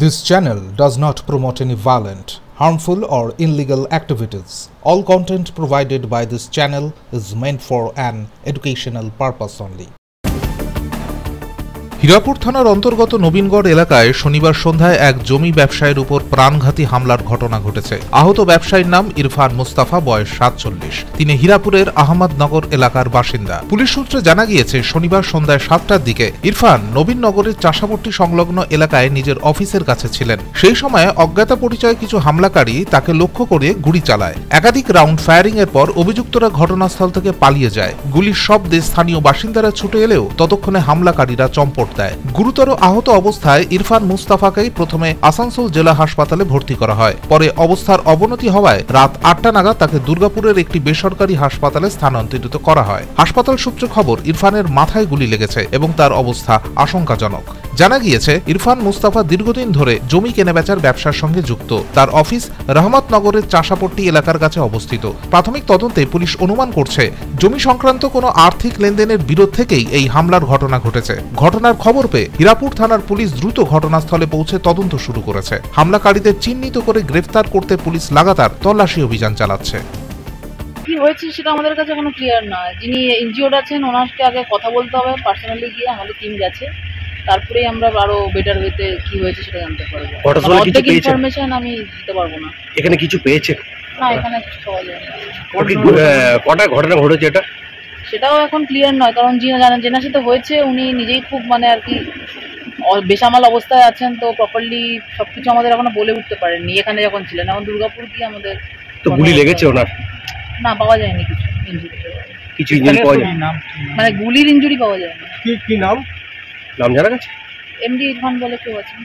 This channel does not promote any violent, harmful or illegal activities. All content provided by this channel is meant for an educational purpose only. Hirapur থানার অন্তর্গত নবীনগড় এলাকায় শনিবার সন্ধ্যায় এক জমি ব্যবসায়ীর উপর প্রাণঘাতী হামলার ঘটনা ঘটেছে। আহত ব্যবসায়ীর নাম ইরফান মুস্তাফা, বয়স ৪৭। তিনি হীরাপুরের আহমদনগর এলাকার বাসিন্দা। পুলিশ সূত্রে জানা গিয়েছে, শনিবার সন্ধ্যায় ৭টার দিকে ইরফান নবীনগরের চাষাপট্টি সংলগ্ন এলাকায় নিজের অফিসের কাছে ছিলেন। সেই সময় অজ্ঞাত পরিচয় কিছু হামলাকারী তাকে লক্ষ্য করে গুলি চালায়। একাধিক রাউন্ড ফায়ারিং এর পর অভিযুক্তরা ঘটনাস্থল থেকে পালিয়ে যায়। গুলির শব্দে স্থানীয় বাসিন্দারা ছুটে এলেও ততক্ষণে হামলাকারীরা চম্পট দেয়। গুরুতর আহত অবস্থায় ইরফান মুস্তাফাকেই প্রথমে আসানসোল জেলা হাসপাতালে ভর্তি করা হয়। পরে অবস্থার অবনতি হওয়ায় রাত ৮টা নাগাদ তাকে দুর্গাপুরের একটি বেসরকারি হাসপাতালে স্থানান্তরিত করা হয়। হাসপাতাল সূত্রে খবর, ইরফানের মাথায় গুলি লেগেছে এবং তার অবস্থা আশঙ্কাজনক। জানা গিয়েছে, ইরফান মুস্তাফা দীর্ঘদিন ধরে জমি কেনাবেচার ব্যবসার সঙ্গে যুক্ত। তার অফিস রহমতনগরের চাষাপট্টি এলাকার কাছে অবস্থিত। প্রাথমিক তদন্তে পুলিশ অনুমান করছে, জমি সংক্রান্ত কোনো আর্থিক লেনদেনের বিরোধ থেকেই এই হামলার ঘটনা ঘটেছে। ঘটনার খবর পেয়ে হীরাপুর থানার পুলিশ দ্রুত ঘটনাস্থলে পৌঁছে তদন্ত শুরু করেছে। হামলাকারীদের চিহ্নিত করে গ্রেফতার করতে পুলিশ লাগাতার তল্লাশি অভিযান চালাচ্ছে। কি হয়েছে সেটা আমাদের কাছে কোনো ক্লিয়ার নয়। যিনি ইনজিওর্ড আছেন ওনাকে আগে কথা বলতে হবে, পার্সোনালি গিয়ে আমাদের টিম গেছে, তারপরেই আমরা আরো বেটার ওয়েতে কি হয়েছে সেটা জানতে পারবো। অর্ধেক ইনফরমেশন আমি দিতে পারবো না। এখানে কিছু পেয়েছে না, এখানে কিছু পাওয়া যায় না। কটা ঘটনা ঘটেছে এটা সেটাও এখন ক্লিয়ার নয়, কারণ যিনি জানেন যেনার সাথে হয়েছে উনি নিজেই খুব আর কি বেসামাল অবস্থায় আছেন, তো প্রপারলি সবকিছু আমাদের এখনো বলে উঠতে পারেননি। এখানে যখন ছিলেন, এখন দুর্গাপুর কি আমাদের তো গুলি লেগেছে ওনার? না, পাওয়া যায়নি কিছু ইনজুরি। কিছু ইনজুরি পাওয়া যায় মানে গুলির ইনজুরি পাওয়া যায়নি। কি নাম জানা গেছে? এমডি ইরফান বলে কেউ আছে।